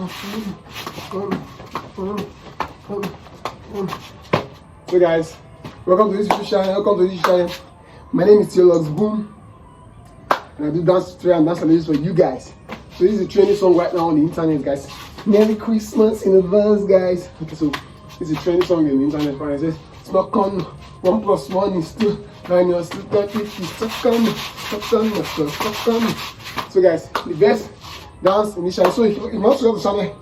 So guys, welcome to this YouTube channel. My name is Teoluckzboom, and I do dance tutorial and dance challenges for you guys. So this is a training song right now on the internet, guys. Merry Christmas in advance, guys. Okay, so this is a training song on the internet. Right? It says Snokonoko 1 + 1 is 2, 9 is 2, 30 is Snokonoko. So guys, the best dance in this channel. So if you want to subscribe to the channel,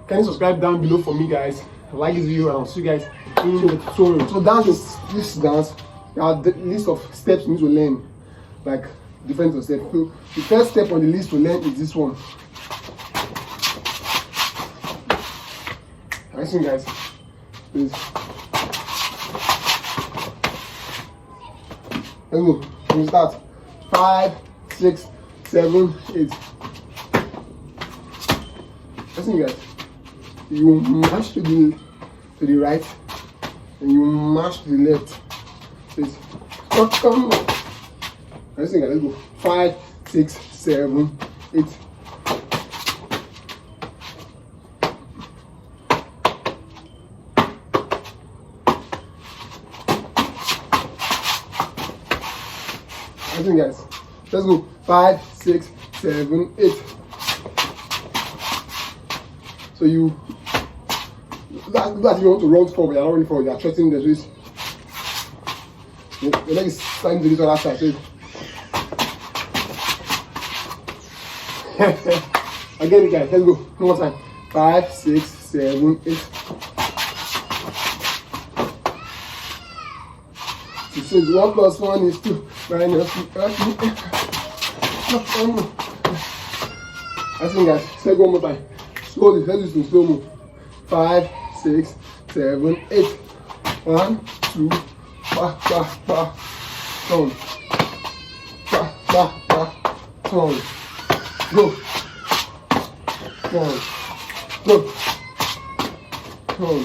can you subscribe down below for me, guys? Like this video and I'll see you guys in the tutorial. So this dance, there are the list of steps you need to learn, like different steps. So the first step on the list to learn is this one. Listen, guys, please. Let's go. We start. 5, 6, 7, 8. Listen, guys. You march to the right, and you march to the left. Please. Come on. Listen, guys. Let's go. 5, 6, 7, 8. Listen, guys. Let's go. 5, 6, 7, 8. So you that you want to run forward, you're not running forward, you're trusting the wrist. Your leg is starting to do this other side. Again, guys, let's go. One more time. 5, 6, 7, 8. So 1 + 1 is 2. Minus 2. I think, guys, let's go one more time. Slowly, let's do some slow mo. 5, 6, 7, 8. 1, 2, ba, ba, ba. Turn. Ba, ba, ba. Turn. Go. Turn. Go. Turn.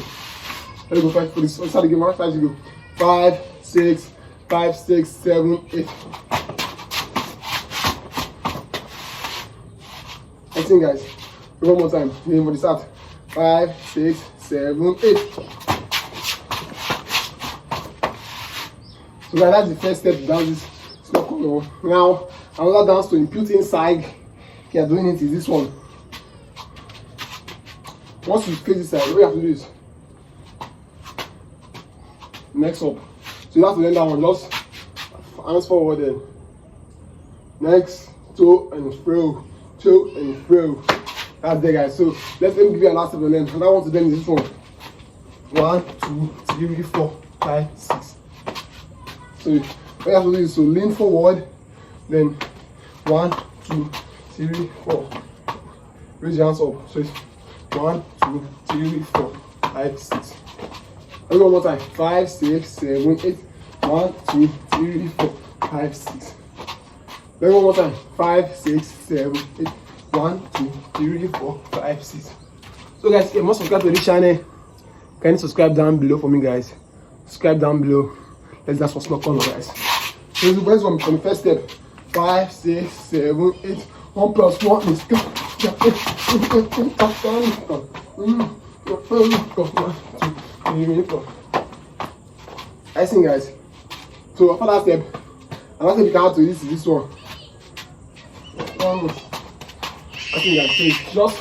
Let's go 5 for this. Let's start again. 1, 5 to go. 5, 6, 5, 6, 7, 8. I think, guys. One more time. Again for the start. 5, 6, 7, 8. So guys, that's the first step to dance this Snokonoko. Now, another dance to impute inside. If you are doing it is this one. Once you face this side, what you have to do is next up. So you have to learn that one. Just hands forward then. Next, toe and throw. Toe and throw. That's there, guys. So let me give you a last step to learn. And I want to learn is this one. 1, 2, 3, 4, 5, 6. So what you have to do is to lean forward, then 1, 2, 3, 4. Raise your hands up. So it's 1, 2, 3, 4, 5, 6. Let's go one more time. 5, 6, 7, 8. 1, 2, 3, 4, 5, 6. Let's go one more time. 5, 6, 7, 8. 1, 2, 3, 4, 5, 6. So guys, if you must subscribe to this channel, can you subscribe down below for me, guys? Subscribe down below. Let's dance for Snokonoko, guys. So the first one from the first step. 5, 6, 7, 8. 1 + 1 is 2. I think, guys. So after that step, another step you can add to this is this one. I think that's it. Just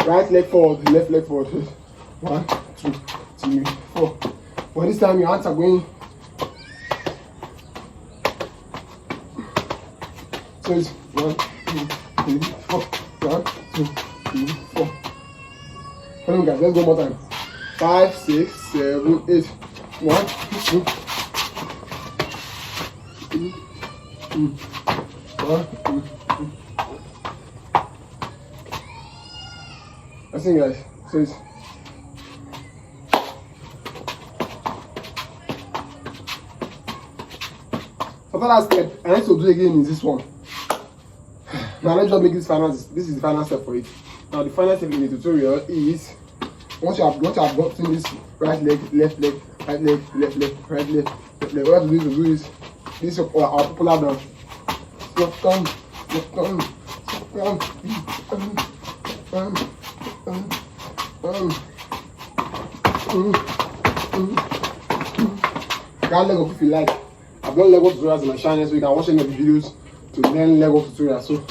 right leg forward, left leg forward. 1, 2, 3, 4. But this time your hands are going. So it's 1, 2, 3, 4. 1, 2, 3, 4. Come on, guys. Let's go one more time. 5, 6, 7, 8. 1, 2, 3, 1, 2. I think, guys, so it's after that step, I need to do again is this one. Now let's just make this final. This is the final step for it. Now the final step in the tutorial is once you have gotten this right leg, left leg, right leg, left leg, right leg, left leg. What you have to do is to do this. This is our popular dance. Left arm, left arm, left arm. Can't leg up if you like. I've done leg up tutorials in my channel, so you can watch any of the videos to learn leg up tutorials. So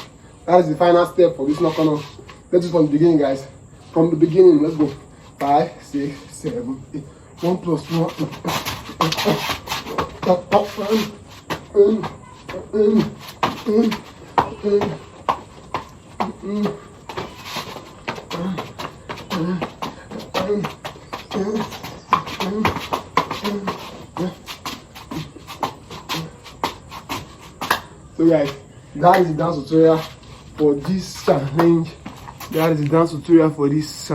that is the final step for this Snokonoko. Let's do from the beginning, guys. From the beginning, let's go. 5, 6, 7, 8. 1 plus 1. So guys, that is the dance tutorial for this challenge. That is the dance tutorial for this